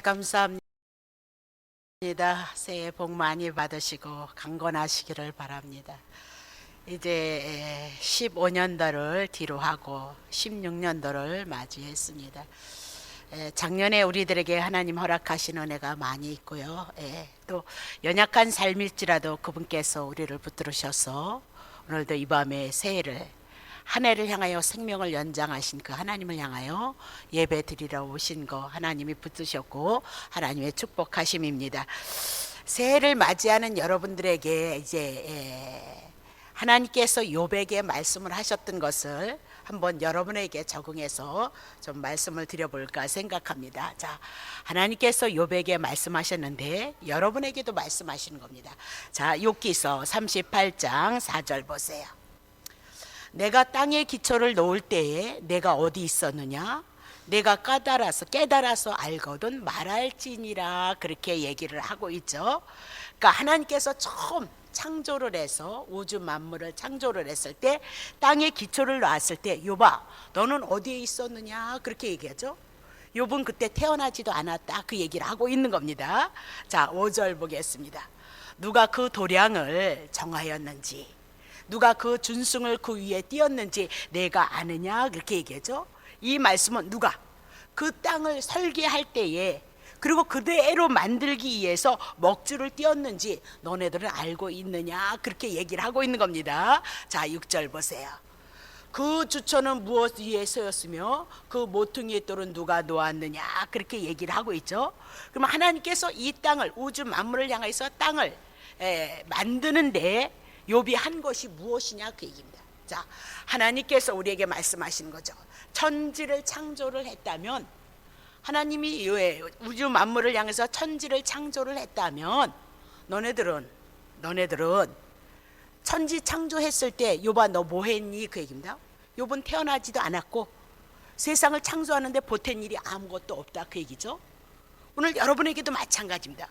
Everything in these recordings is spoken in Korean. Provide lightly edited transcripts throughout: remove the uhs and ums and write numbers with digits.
감사합니다. 새해 복 많이 받으시고 강건하시기를 바랍니다. 이제 15년도를 뒤로 하고 16년도를 맞이했습니다. 작년에 우리들에게 하나님 허락하신 은혜가 많이 있고요. 또 연약한 삶일지라도 그분께서 우리를 붙들으셔서 오늘도 이 밤에 새해를 한 해를 향하여 생명을 연장하신 그 하나님을 향하여 예배 드리러 오신 거 하나님이 붙드셨고 하나님의 축복하심입니다. 새해를 맞이하는 여러분들에게 이제 하나님께서 욥에게 말씀을 하셨던 것을 한번 여러분에게 적응해서 좀 말씀을 드려볼까 생각합니다. 자, 하나님께서 욥에게 말씀하셨는데 여러분에게도 말씀하시는 겁니다. 자, 욥기서 38장 4절 보세요. 내가 땅에 기초를 놓을 때에 내가 어디 있었느냐? 내가 깨달아서 알거든 말할지니라. 그렇게 얘기를 하고 있죠. 그러니까 하나님께서 처음 창조를 해서 우주 만물을 창조를 했을 때 땅에 기초를 놨을 때 욥아 너는 어디에 있었느냐 그렇게 얘기하죠. 욥은 그때 태어나지도 않았다 그 얘기를 하고 있는 겁니다. 자, 5절 보겠습니다. 누가 그 도량을 정하였는지 누가 그 준승을 그 위에 띄었는지 내가 아느냐 그렇게 얘기하죠. 이 말씀은 누가 그 땅을 설계할 때에 그리고 그대로 만들기 위해서 먹줄을 띄었는지 너네들은 알고 있느냐 그렇게 얘기를 하고 있는 겁니다. 자, 6절 보세요. 그 주초는 무엇 위에 서였으며 그 모퉁이의 돌은 누가 놓았느냐 그렇게 얘기를 하고 있죠. 그럼 하나님께서 이 땅을 우주 만물을 향해서 땅을 만드는데 욥이 한 것이 무엇이냐 그 얘기입니다. 자, 하나님께서 우리에게 말씀하시는 거죠. 천지를 창조를 했다면 하나님이 우주 만물을 향해서 천지를 창조를 했다면 너네들은 천지 창조했을 때 욥아 너 뭐 했니 그 얘기입니다. 욥은 태어나지도 않았고 세상을 창조하는데 보탠 일이 아무것도 없다 그 얘기죠. 오늘 여러분에게도 마찬가지입니다.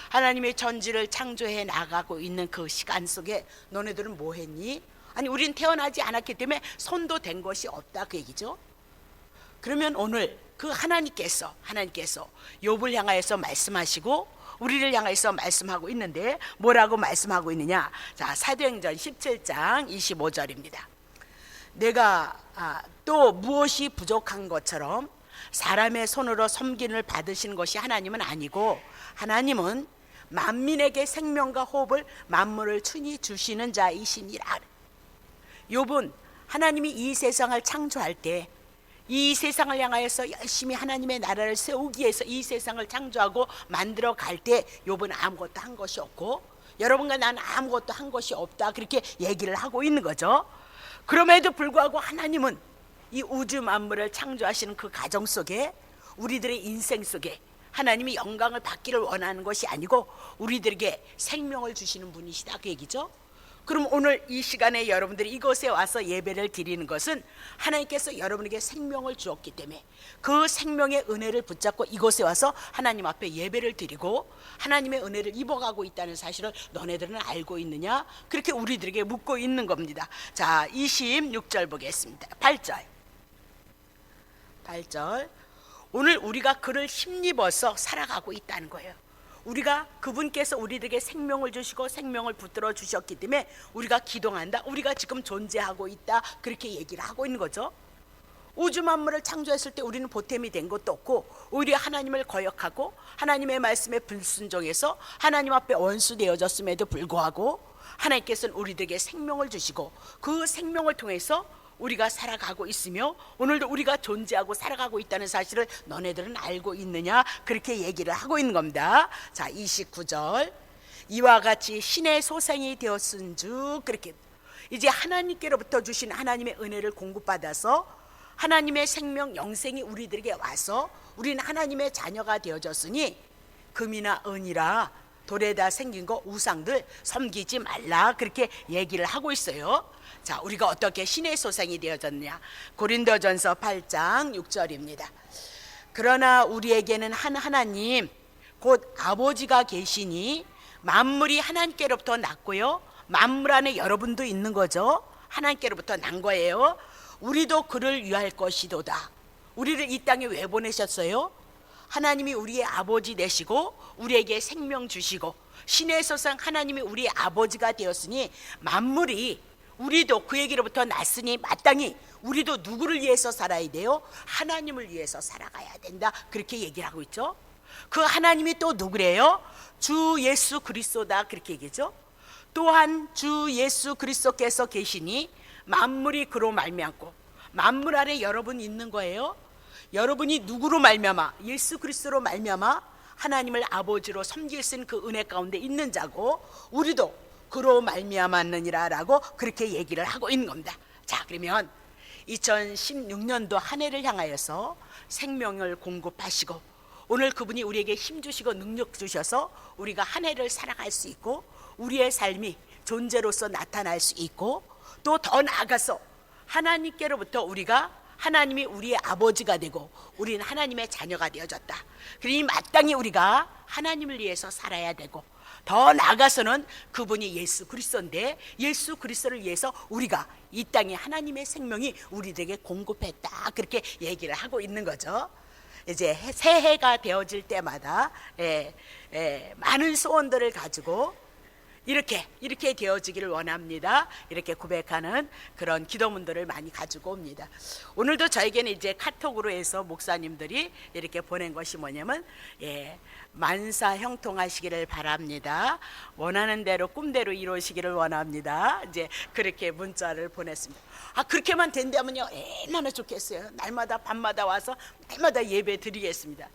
하나님의 천지를 창조해 나가고 있는 그 시간 속에 너네들은 뭐 했니? 아니 우린 태어나지 않았기 때문에 손도 댄 것이 없다 그 얘기죠. 그러면 오늘 그 하나님께서 욥을 향하여서 말씀하시고 우리를 향해서 말씀하고 있는데 뭐라고 말씀하고 있느냐. 자, 사도행전 17장 25절입니다. 내가 또 무엇이 부족한 것처럼 사람의 손으로 섬김을 받으시는 것이 하나님은 아니고 하나님은 만민에게 생명과 호흡을 만물을 친히 주시는 자이시니라. 욥은 하나님이 이 세상을 창조할 때 이 세상을 향하여서 열심히 하나님의 나라를 세우기 위해서 이 세상을 창조하고 만들어 갈 때 욥은 아무것도 한 것이 없고 여러분과 나는 아무것도 한 것이 없다 그렇게 얘기를 하고 있는 거죠. 그럼에도 불구하고 하나님은 이 우주 만물을 창조하시는 그 가정 속에 우리들의 인생 속에 하나님이 영광을 받기를 원하는 것이 아니고 우리들에게 생명을 주시는 분이시다 그 얘기죠. 그럼 오늘 이 시간에 여러분들이 이곳에 와서 예배를 드리는 것은 하나님께서 여러분에게 생명을 주었기 때문에 그 생명의 은혜를 붙잡고 이곳에 와서 하나님 앞에 예배를 드리고 하나님의 은혜를 입어가고 있다는 사실을 너네들은 알고 있느냐 그렇게 우리들에게 묻고 있는 겁니다. 자, 26절 보겠습니다. 8절 오늘 우리가 그를 힘입어서 살아가고 있다는 거예요. 우리가 그분께서 우리들에게 생명을 주시고 생명을 붙들어 주셨기 때문에 우리가 기동한다, 우리가 지금 존재하고 있다 그렇게 얘기를 하고 있는 거죠. 우주 만물을 창조했을 때 우리는 보탬이 된 것도 없고 오히려 하나님을 거역하고 하나님의 말씀에 불순종해서 하나님 앞에 원수 되어졌음에도 불구하고 하나님께서는 우리들에게 생명을 주시고 그 생명을 통해서 우리가 살아가고 있으며 오늘도 우리가 존재하고 살아가고 있다는 사실을 너네들은 알고 있느냐 그렇게 얘기를 하고 있는 겁니다. 자, 29절 이와 같이 신의 소생이 되었은즉 그렇게 이제 하나님께로부터 주신 하나님의 은혜를 공급받아서 하나님의 생명 영생이 우리들에게 와서 우리는 하나님의 자녀가 되어졌으니 금이나 은이라 돌에다 생긴 거 우상들 섬기지 말라 그렇게 얘기를 하고 있어요. 자, 우리가 어떻게 신의 소생이 되어졌느냐. 고린도전서 8장 6절입니다. 그러나 우리에게는 한 하나님 곧 아버지가 계시니 만물이 하나님께로부터 났고요 만물 안에 여러분도 있는 거죠. 하나님께로부터 난 거예요. 우리도 그를 위할 것이도다. 우리를 이 땅에 왜 보내셨어요? 하나님이 우리의 아버지 되시고 우리에게 생명 주시고 신의 소상 하나님이 우리의 아버지가 되었으니 만물이 우리도 그에게로부터 났으니 마땅히 우리도 누구를 위해서 살아야 돼요? 하나님을 위해서 살아가야 된다. 그렇게 얘기를 하고 있죠. 그 하나님이 또 누구래요? 주 예수 그리스도다. 그렇게 얘기죠. 또한 주 예수 그리스도께서 계시니 만물이 그로 말미암고, 만물 아래 여러분 있는 거예요. 여러분이 누구로 말미암아? 예수 그리스도로 말미암아 하나님을 아버지로 섬길 수 있는 그 은혜 가운데 있는 자고, 우리도 그로 말미암았느니라 라고 그렇게 얘기를 하고 있는 겁니다. 자, 그러면 2016년도 한 해를 향하여서 생명을 공급하시고 오늘 그분이 우리에게 힘 주시고 능력 주셔서 우리가 한 해를 살아갈 수 있고 우리의 삶이 존재로서 나타날 수 있고, 또 더 나아가서 하나님께로부터 우리가 하나님이 우리의 아버지가 되고 우리는 하나님의 자녀가 되어졌다. 그러니 마땅히 우리가 하나님을 위해서 살아야 되고, 더 나아가서는 그분이 예수 그리스도인데 예수 그리스도를 위해서 우리가 이 땅에 하나님의 생명이 우리들에게 공급했다. 그렇게 얘기를 하고 있는 거죠. 이제 새해가 되어질 때마다 많은 소원들을 가지고 이렇게 되어지기를 원합니다. 이렇게 고백하는 그런 기도문들을 많이 가지고 옵니다. 오늘도 저에게는 이제 카톡으로 해서 목사님들이 이렇게 보낸 것이 뭐냐면, 만사 형통하시기를 바랍니다. 원하는 대로 꿈대로 이루시기를 원합니다. 이제 그렇게 문자를 보냈습니다. 그렇게만 된다면요 얼마나 좋겠어요. 날마다 밤마다 와서 날마다 예배 드리겠습니다.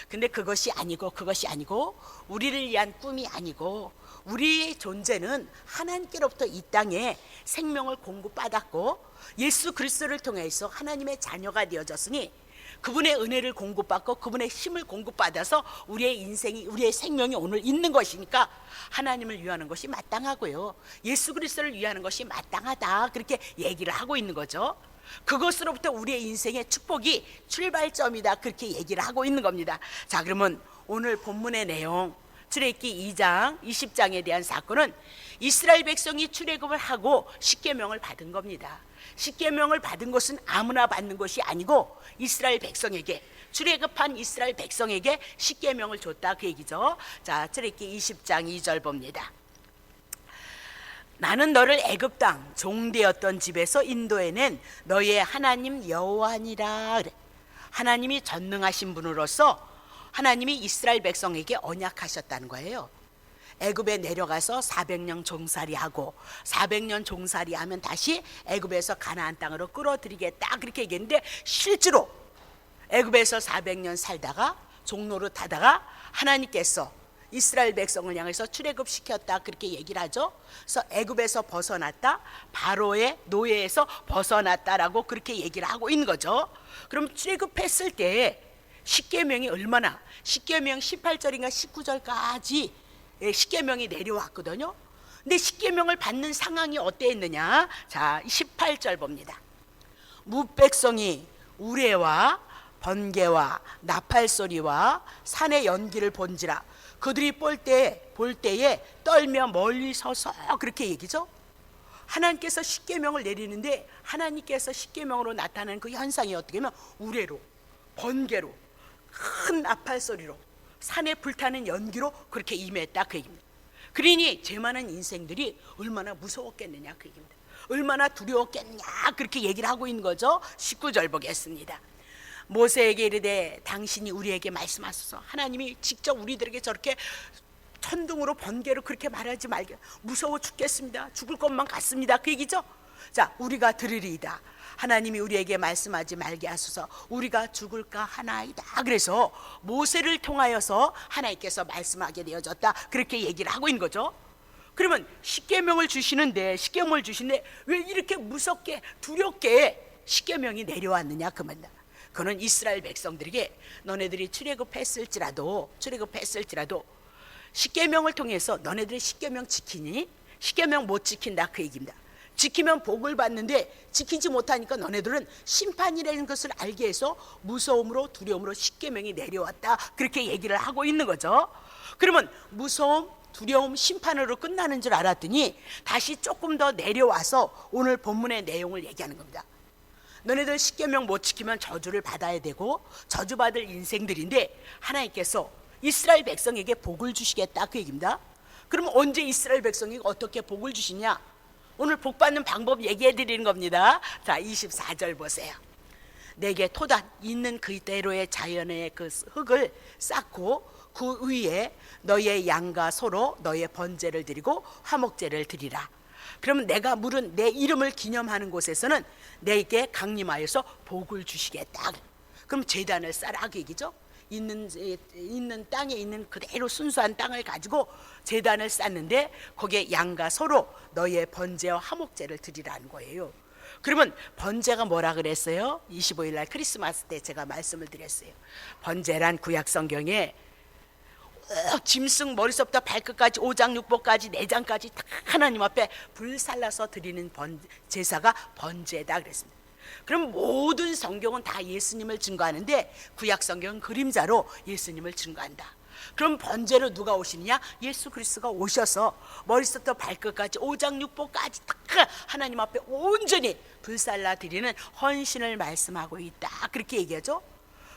근데 그것이 아니고 우리를 위한 꿈이 아니고, 우리의 존재는 하나님께로부터 이 땅에 생명을 공급받았고 예수 그리스도를 통해서 하나님의 자녀가 되어졌으니 그분의 은혜를 공급받고 그분의 힘을 공급받아서 우리의 인생이, 우리의 생명이 오늘 있는 것이니까 하나님을 위하는 것이 마땅하고요, 예수 그리스도를 위하는 것이 마땅하다. 그렇게 얘기를 하고 있는 거죠. 그것으로부터 우리의 인생의 축복이 출발점이다. 그렇게 얘기를 하고 있는 겁니다. 자, 그러면 오늘 본문의 내용, 출애굽기 2장 20장에 대한 사건은 이스라엘 백성이 출애굽을 하고 십계명을 받은 겁니다. 십계명을 받은 것은 아무나 받는 것이 아니고 이스라엘 백성에게, 출애굽한 이스라엘 백성에게 십계명을 줬다. 그 얘기죠. 자, 출애굽기 20장 2절 봅니다. 나는 너를 애굽 땅 종되었던 집에서 인도해낸 너의 하나님 여호와니라. 그래. 하나님이 전능하신 분으로서 하나님이 이스라엘 백성에게 언약하셨다는 거예요. 애굽에 내려가서 400년 종살이하고 400년 종살이하면 다시 애굽에서 가나안 땅으로 끌어들이겠다. 그렇게 얘기했는데 실제로 애굽에서 400년 살다가 종로릇 하다가 하나님께서 이스라엘 백성을 향해서 출애굽시켰다. 그렇게 얘기를 하죠. 그래서 애굽에서 벗어났다, 바로의 노예에서 벗어났다라고 그렇게 얘기를 하고 있는 거죠. 그럼 출애굽했을 때 십계명이 얼마나, 십계명 18절인가 19절까지 십계명이 내려왔거든요. 근데 십계명을 받는 상황이 어땠느냐. 자, 18절 봅니다. 무백성이 우레와 번개와 나팔 소리와 산의 연기를 본지라 그들이 볼 때에 떨며 멀리 서서, 그렇게 얘기죠. 하나님께서 십계명을 내리는데 하나님께서 십계명으로 나타나는 그 현상이 어떻게 하면 우레로, 번개로, 큰 나팔 소리로, 산에 불타는 연기로 그렇게 임했다. 그 얘기입니다. 그러니 죄 많은 인생들이 얼마나 무서웠겠느냐. 그 얘기입니다. 얼마나 두려웠겠냐. 그렇게 얘기를 하고 있는 거죠. 19절 보겠습니다. 모세에게 이르되 당신이 우리에게 말씀하소서. 하나님이 직접 우리들에게 저렇게 천둥으로 번개로 그렇게 말하지 말게, 무서워 죽겠습니다, 죽을 것만 같습니다. 그 얘기죠. 자, 우리가 들으리이다. 하나님이 우리에게 말씀하지 말게 하소서. 우리가 죽을까 하나이다. 그래서 모세를 통하여서 하나님께서 말씀하게 되어졌다. 그렇게 얘기를 하고 있는 거죠. 그러면 십계명을 주시는데 왜 이렇게 무섭게 두렵게 십계명이 내려왔느냐 그 말이다. 그는 이스라엘 백성들에게 너네들이 출애굽했을지라도 십계명을 통해서 너네들이 십계명 지키니? 십계명 못 지킨다 그 얘기입니다. 지키면 복을 받는데 지키지 못하니까 너네들은 심판이라는 것을 알게 해서 무서움으로 두려움으로 십계명이 내려왔다. 그렇게 얘기를 하고 있는 거죠. 그러면 무서움, 두려움, 심판으로 끝나는 줄 알았더니 다시 조금 더 내려와서 오늘 본문의 내용을 얘기하는 겁니다. 너네들 십계명 못 지키면 저주를 받아야 되고 저주받을 인생들인데 하나님께서 이스라엘 백성에게 복을 주시겠다 그 얘기입니다. 그럼 언제 이스라엘 백성이 어떻게 복을 주시냐? 오늘 복 받는 방법 얘기해 드리는 겁니다. 자, 24절 보세요. 내게 토단 있는 그대로의 자연의 그 흙을 쌓고 그 위에 너의 양과 소로 너의 번제를 드리고 화목제를 드리라. 그러면 내가 물은 내 이름을 기념하는 곳에서는 내게 강림하여서 복을 주시겠다. 그럼 제단을 쌓으라 그 얘기죠. 있는 땅에 있는 그대로 순수한 땅을 가지고 제단을 쌓는데 거기에 양과 소로 너의 번제와 화목제를 드리라는 거예요. 그러면 번제가 뭐라 그랬어요? 25일 날 크리스마스 때 제가 말씀을 드렸어요. 번제란 구약 성경에 짐승 머리서부터 발끝까지 오장육부까지 내장까지 다 하나님 앞에 불살라서 드리는 제사가 번제다 그랬습니다. 그럼 모든 성경은 다 예수님을 증거하는데 구약 성경은 그림자로 예수님을 증거한다. 그럼 번제로 누가 오시느냐? 예수 그리스도가 오셔서 머리부터 발끝까지 오장육부까지 다 하나님 앞에 온전히 불살라 드리는 헌신을 말씀하고 있다. 그렇게 얘기하죠.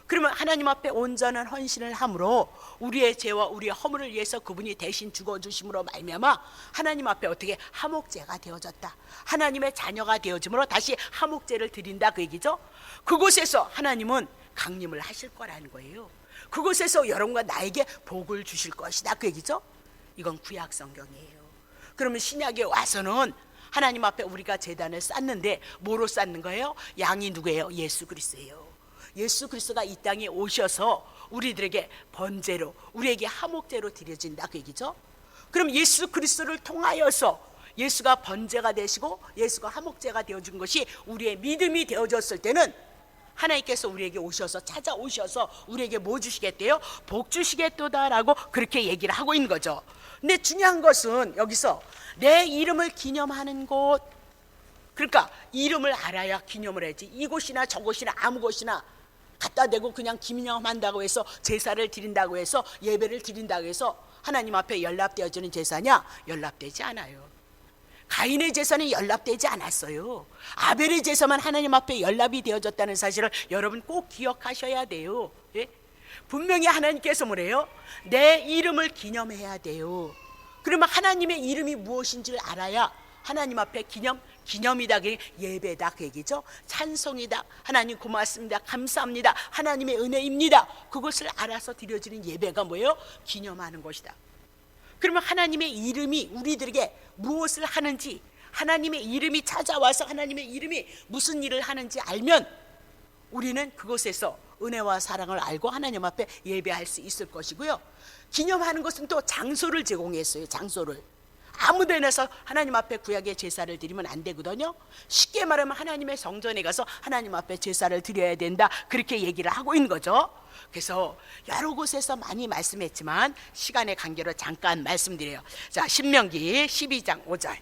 그러면 하나님 앞에 온전한 헌신을 함으로 우리의 죄와 우리의 허물을 위해서 그분이 대신 죽어주심으로 말미암아 하나님 앞에 어떻게 화목제가 되어졌다. 하나님의 자녀가 되어짐으로 다시 화목제를 드린다 그 얘기죠. 그곳에서 하나님은 강림을 하실 거라는 거예요. 그곳에서 여러분과 나에게 복을 주실 것이다 그 얘기죠. 이건 구약 성경이에요. 그러면 신약에 와서는 하나님 앞에 우리가 제단을 쌓는데 뭐로 쌓는 거예요? 양이 누구예요? 예수 그리스도예요. 예수 그리스도가 이 땅에 오셔서 우리들에게 번제로 우리에게 화목제로 드려진다 그 얘기죠. 그럼 예수 그리스도를 통하여서 예수가 번제가 되시고 예수가 화목제가 되어준 것이 우리의 믿음이 되어졌을 때는 하나님께서 우리에게 오셔서 찾아오셔서 우리에게 뭐 주시겠대요? 복 주시겠도다라고 그렇게 얘기를 하고 있는 거죠. 근데 중요한 것은 여기서 내 이름을 기념하는 곳, 그러니까 이름을 알아야 기념을 해야지. 이곳이나 저곳이나 아무 곳이나 갖다 대고 그냥 기념한다고 해서 제사를 드린다고 해서 예배를 드린다고 해서 하나님 앞에 연락되어지는 제사냐? 연락되지 않아요. 가인의 제사는 연락되지 않았어요. 아벨의 제사만 하나님 앞에 연락이 되어졌다는 사실을 여러분 꼭 기억하셔야 돼요. 예? 분명히 하나님께서 뭐래요? 내 이름을 기념해야 돼요. 그러면 하나님의 이름이 무엇인지를 알아야 하나님 앞에 기념이다, 예배다 그 얘기죠. 찬송이다, 하나님 고맙습니다, 감사합니다, 하나님의 은혜입니다. 그것을 알아서 드려지는 예배가 뭐예요? 기념하는 것이다. 그러면 하나님의 이름이 우리들에게 무엇을 하는지, 하나님의 이름이 찾아와서 하나님의 이름이 무슨 일을 하는지 알면 우리는 그곳에서 은혜와 사랑을 알고 하나님 앞에 예배할 수 있을 것이고요. 기념하는 것은 또 장소를 제공했어요. 장소를 아무 데나서 하나님 앞에 구약의 제사를 드리면 안 되거든요. 쉽게 말하면 하나님의 성전에 가서 하나님 앞에 제사를 드려야 된다, 그렇게 얘기를 하고 있는 거죠. 그래서 여러 곳에서 많이 말씀했지만 시간의 관계로 잠깐 말씀드려요. 자, 신명기 12장 5절.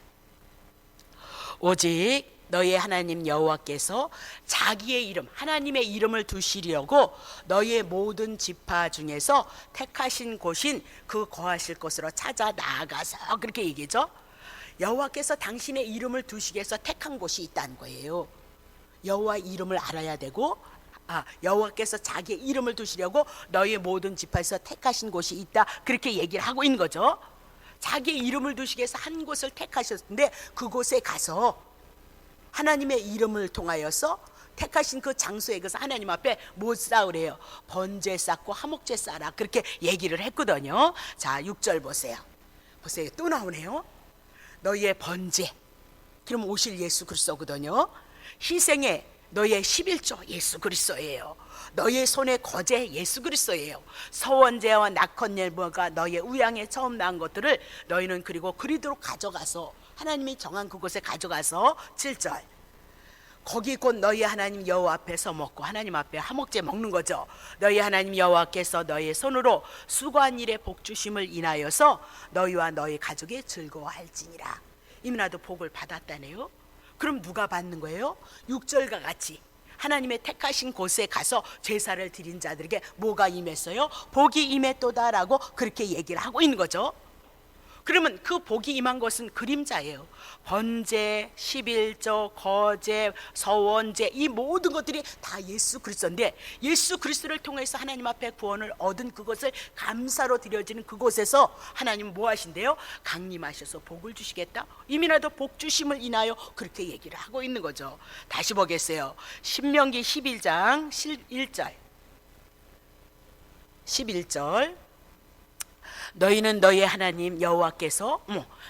오직 너의 하나님 여호와께서 자기의 이름, 하나님의 이름을 두시려고 너의 모든 지파 중에서 택하신 곳인 그 거하실 곳으로 찾아 나아가서, 그렇게 얘기죠. 여호와께서 당신의 이름을 두시기 위해서 택한 곳이 있다는 거예요. 여호와 이름을 알아야 되고, 여호와께서 자기의 이름을 두시려고 너의 모든 지파에서 택하신 곳이 있다, 그렇게 얘기를 하고 있는 거죠. 자기의 이름을 두시기 위해서 한 곳을 택하셨는데 그곳에 가서 하나님의 이름을 통하여서 택하신 그 장소에 가서 하나님 앞에 뭐 쌓으래요? 번제 쌓고 화목제 쌓아라, 그렇게 얘기를 했거든요. 자, 6절 보세요. 보세요, 또 나오네요. 너희의 번제, 그럼 오실 예수 그리스도거든요. 희생의 너희의 11조 예수 그리스도예요. 너희의 손의 거제 예수 그리스도예요. 서원제와 낙헌예물과 너희의 우양에 처음 낳은 것들을 너희는 그리고 그리도록 가져가서 하나님이 정한 그곳에 가져가서 7절, 거기 곧 너희 하나님 여호와 앞에서 먹고, 하나님 앞에 화목제 먹는 거죠. 너희 하나님 여호와께서 너희의 손으로 수고한 일에 복 주심을 인하여서 너희와 너희 가족이 즐거워할지니라. 이민아도 복을 받았다네요. 그럼 누가 받는 거예요? 6절과 같이 하나님의 택하신 곳에 가서 제사를 드린 자들에게 뭐가 임했어요? 복이 임했도다라고 그렇게 얘기를 하고 있는 거죠. 그러면 그 복이 임한 것은 그림자예요. 번제, 11조, 거제, 서원제, 이 모든 것들이 다 예수 그리스도인데, 예수 그리스도를 통해서 하나님 앞에 구원을 얻은 그것을 감사로 드려지는 그곳에서 하나님 뭐 하신대요? 강림하셔서 복을 주시겠다. 이미라도 복 주심을 인하여 그렇게 얘기를 하고 있는 거죠. 다시 보겠어요. 신명기 11장 1절 11절 너희는 너희 하나님 여호와께서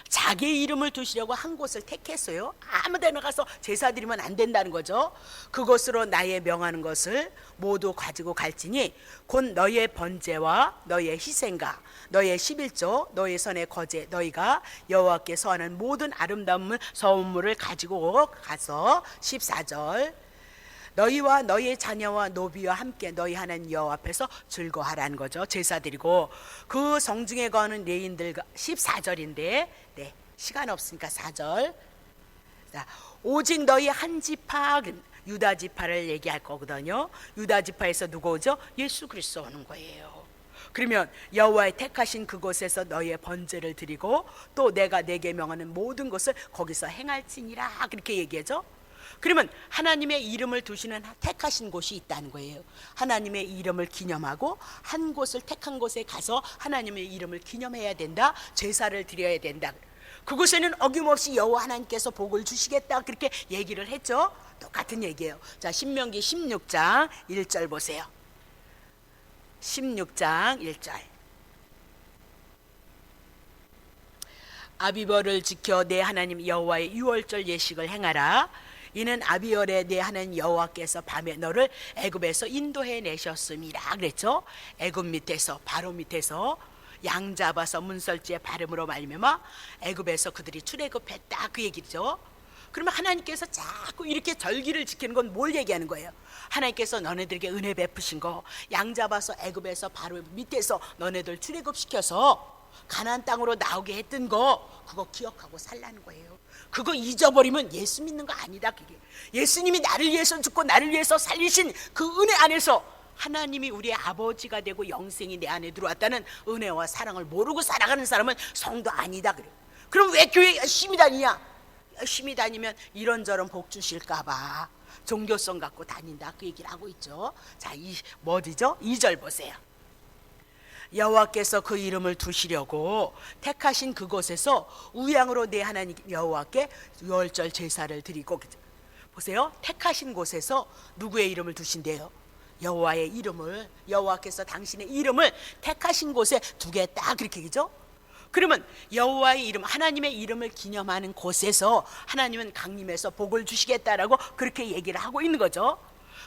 자기의 이름을 두시려고 한 곳을 택했어요. 아무 데나 가서 제사 드리면 안 된다는 거죠. 그곳으로 나의 명하는 것을 모두 가지고 갈지니 곧 너희의 번제와 너희의 희생과 너희의 11조 너희의 선의 거제 너희가 여호와께서 하는 모든 아름다운 서원물을 가지고 가서 14절 너희와 너희의 자녀와 노비와 함께 너희 하나님 여호와 앞에서 즐거워하라는 거죠. 제사 드리고 그 성중에 거하는 레인들 14절인데 네, 시간 없으니까 4절. 자, 오직 너희 한 지파 유다 지파를 얘기할 거거든요. 유다 지파에서 누구 오죠? 예수 그리스도 오는 거예요. 그러면 여호와의 택하신 그곳에서 너희의 번제를 드리고 또 내가 내게 명하는 모든 것을 거기서 행할지니라 그렇게 얘기하죠. 그러면 하나님의 이름을 두시는 택하신 곳이 있다는 거예요. 하나님의 이름을 기념하고 한 곳을 택한 곳에 가서 하나님의 이름을 기념해야 된다. 제사를 드려야 된다. 그곳에는 어김없이 여호와 하나님께서 복을 주시겠다 그렇게 얘기를 했죠. 똑같은 얘기예요. 자, 신명기 16장 1절 보세요. 16장 1절 아비벌을 지켜 내 하나님 여호와의 유월절 예식을 행하라. 이는 아비월에 내 하나님 여호와께서 밤에 너를 애굽에서 인도해 내셨음이라 그랬죠. 애굽 밑에서 바로 밑에서 양 잡아서 문설주의 발음으로 말미암아 애굽에서 그들이 출애굽했다 그 얘기죠. 그러면 하나님께서 자꾸 이렇게 절기를 지키는 건 뭘 얘기하는 거예요? 하나님께서 너네들에게 은혜 베푸신 거, 양 잡아서 애굽에서 바로 밑에서 너네들 출애굽시켜서 가나안 땅으로 나오게 했던 거 그거 기억하고 살라는 거예요. 그거 잊어버리면 예수 믿는 거 아니다. 그게 예수님이 나를 위해서 죽고 나를 위해서 살리신 그 은혜 안에서 하나님이 우리의 아버지가 되고 영생이 내 안에 들어왔다는 은혜와 사랑을 모르고 살아가는 사람은 성도 아니다. 그래. 그럼 왜 교회 열심히 다니냐? 열심히 다니면 이런저런 복 주실까 봐 종교성 갖고 다닌다 그 얘기를 하고 있죠. 자, 이 뭐지죠? 2절 보세요. 여호와께서 그 이름을 두시려고 택하신 그곳에서 우양으로 내 하나님 여호와께 유월절 제사를 드리고 보세요. 택하신 곳에서 누구의 이름을 두신대요? 여호와의 이름을 여호와께서 당신의 이름을 택하신 곳에 두겠다 그렇게 얘기죠. 그러면 여호와의 이름 하나님의 이름을 기념하는 곳에서 하나님은 강림해서 복을 주시겠다라고 그렇게 얘기를 하고 있는 거죠.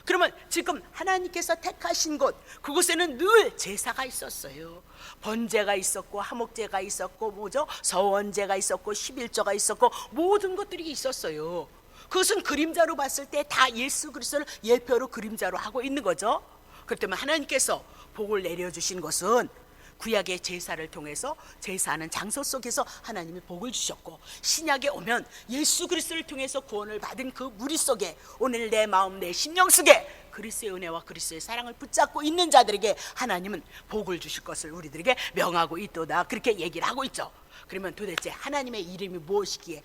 그러면 지금 하나님께서 택하신 곳 그곳에는 늘 제사가 있었어요. 번제가 있었고 화목제가 있었고 뭐죠? 서원제가 있었고 11조가 있었고 모든 것들이 있었어요. 그것은 그림자로 봤을 때 다 예수 그리스도를 예표로 그림자로 하고 있는 거죠. 그렇기 때문에 하나님께서 복을 내려주신 것은 구약의 제사를 통해서 제사하는 장소 속에서 하나님이 복을 주셨고 신약에 오면 예수 그리스도를 통해서 구원을 받은 그 무리 속에 오늘 내 마음 내 심령 속에 그리스도의 은혜와 그리스도의 사랑을 붙잡고 있는 자들에게 하나님은 복을 주실 것을 우리들에게 명하고 있도다 그렇게 얘기를 하고 있죠. 그러면 도대체 하나님의 이름이 무엇이기에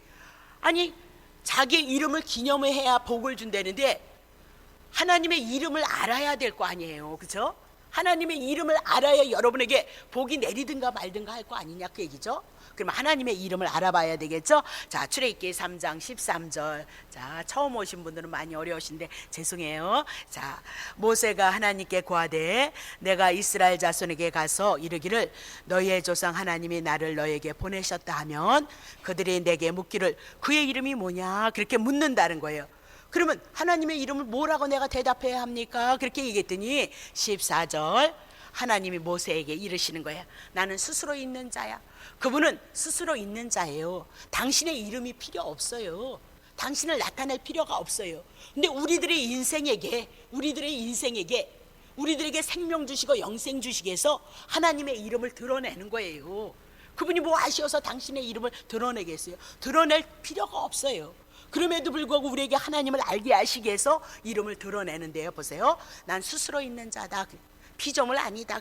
아니 자기의 이름을 기념해야 복을 준다는데 하나님의 이름을 알아야 될 거 아니에요. 그렇죠? 하나님의 이름을 알아야 여러분에게 복이 내리든가 말든가 할 거 아니냐 그 얘기죠. 그럼 하나님의 이름을 알아봐야 되겠죠. 자, 출애굽기 3장 13절. 자, 처음 오신 분들은 많이 어려우신데 죄송해요. 자, 모세가 하나님께 고하되 내가 이스라엘 자손에게 가서 이르기를 너희의 조상 하나님이 나를 너에게 보내셨다 하면 그들이 내게 묻기를 그의 이름이 뭐냐 그렇게 묻는다는 거예요. 그러면 하나님의 이름을 뭐라고 내가 대답해야 합니까? 그렇게 얘기했더니 14절 하나님이 모세에게 이르시는 거야. 나는 스스로 있는 자야. 그분은 스스로 있는 자예요. 당신의 이름이 필요 없어요. 당신을 나타낼 필요가 없어요. 근데 우리들의 인생에게 우리들에게 생명 주시고 영생 주시기 위해서 하나님의 이름을 드러내는 거예요. 그분이 뭐 아쉬워서 당신의 이름을 드러내겠어요? 드러낼 필요가 없어요. 그럼에도 불구하고 우리에게 하나님을 알게 하시기 위해서 이름을 드러내는데요. 보세요. 난 스스로 있는 자다. 피조물 아니다.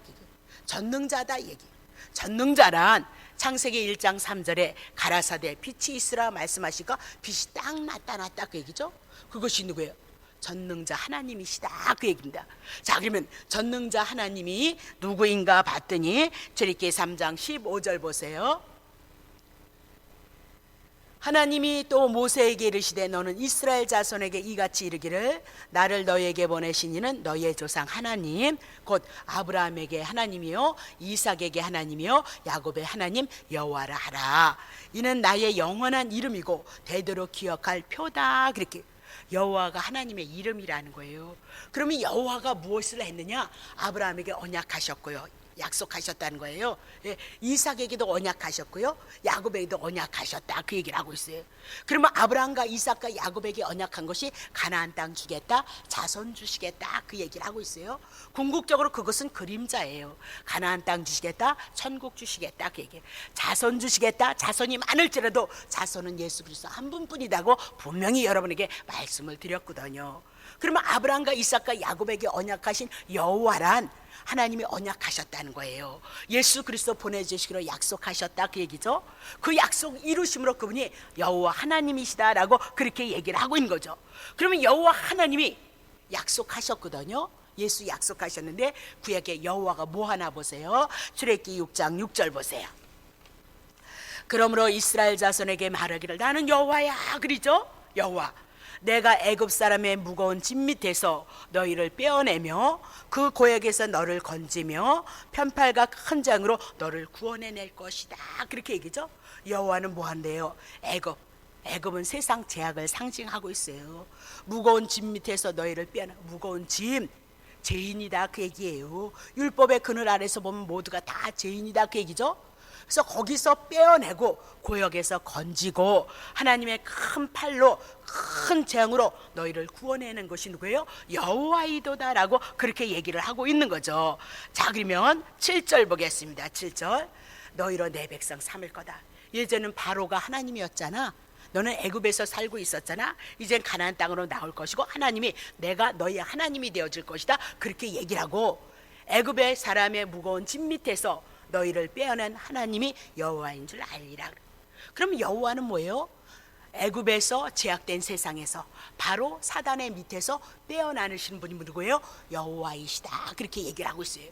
전능자다 얘기. 전능자란 창세기 1장 3절에 가라사대 빛이 있으라 말씀하시니까 빛이 딱 나타났다 그 얘기죠. 그것이 누구예요? 전능자 하나님이시다 그 얘기입니다. 자, 그러면 전능자 하나님이 누구인가 봤더니 출애굽기 3장 15절 보세요. 하나님이 또 모세에게 이르시되 너는 이스라엘 자손에게 이같이 이르기를 나를 너희에게 보내신 이는 너희의 조상 하나님 곧 아브라함에게 하나님이요 이삭에게 하나님이요 야곱의 하나님 여호와라 하라. 이는 나의 영원한 이름이고 대대로 기억할 표다. 그렇게 여호와가 하나님의 이름이라는 거예요. 그러면 여호와가 무엇을 했느냐? 아브라함에게 언약하셨고요, 약속하셨다는 거예요. 예, 이삭에게도 언약하셨고요, 야곱에게도 언약하셨다 그 얘기를 하고 있어요. 그러면 아브라함과 이삭과 야곱에게 언약한 것이 가나안 땅 주겠다, 자손 주시겠다 그 얘기를 하고 있어요. 궁극적으로 그것은 그림자예요. 가나안 땅 주시겠다, 천국 주시겠다 그 얘기예요. 자손 주시겠다, 자손이 많을지라도 자손은 예수 그리스도 한 분뿐이라고 분명히 여러분에게 말씀을 드렸거든요. 그러면 아브라함과 이삭과 야곱에게 언약하신 여호와란 하나님이 언약하셨다는 거예요. 예수 그리스도 보내주시기로 약속하셨다 그 얘기죠. 그 약속 이루심으로 그분이 여호와 하나님이시다라고 그렇게 얘기를 하고 있는 거죠. 그러면 여호와 하나님이 약속하셨거든요. 예수 약속하셨는데 구약의 여호와가 뭐 하나 보세요. 출애굽기 6장 6절 보세요. 그러므로 이스라엘 자손에게 말하기를 나는 여호와야 그러죠. 여호와 내가 애굽 사람의 무거운 짐 밑에서 너희를 빼어내며 그 고역에서 너를 건지며 편팔과 큰 장으로 너를 구원해낼 것이다 그렇게 얘기죠. 여호와는 뭐 한대요? 애굽은 세상 제약을 상징하고 있어요. 무거운 짐 밑에서 너희를 빼어내. 무거운 짐 죄인이다 그 얘기예요. 율법의 그늘 아래서 보면 모두가 다 죄인이다 그 얘기죠. 그래서 거기서 빼어내고 고역에서 건지고 하나님의 큰 팔로 큰 재앙으로 너희를 구원해내는 것이 누구예요? 여호와이도다라고 그렇게 얘기를 하고 있는 거죠. 자, 그러면 7절 보겠습니다. 7절 너희로 내 백성 삼을 거다. 예전은 바로가 하나님이었잖아. 너는 애굽에서 살고 있었잖아. 이젠 가나안 땅으로 나올 것이고 하나님이 내가 너희의 하나님이 되어줄 것이다 그렇게 얘기를 하고 애굽의 사람의 무거운 짐 밑에서 너희를 빼어낸 하나님이 여호와인 줄 알리라. 그럼 여호와는 뭐예요? 애굽에서 제약된 세상에서 바로 사단의 밑에서 빼어나시는 분이 누구예요? 여호와이시다 그렇게 얘기를 하고 있어요.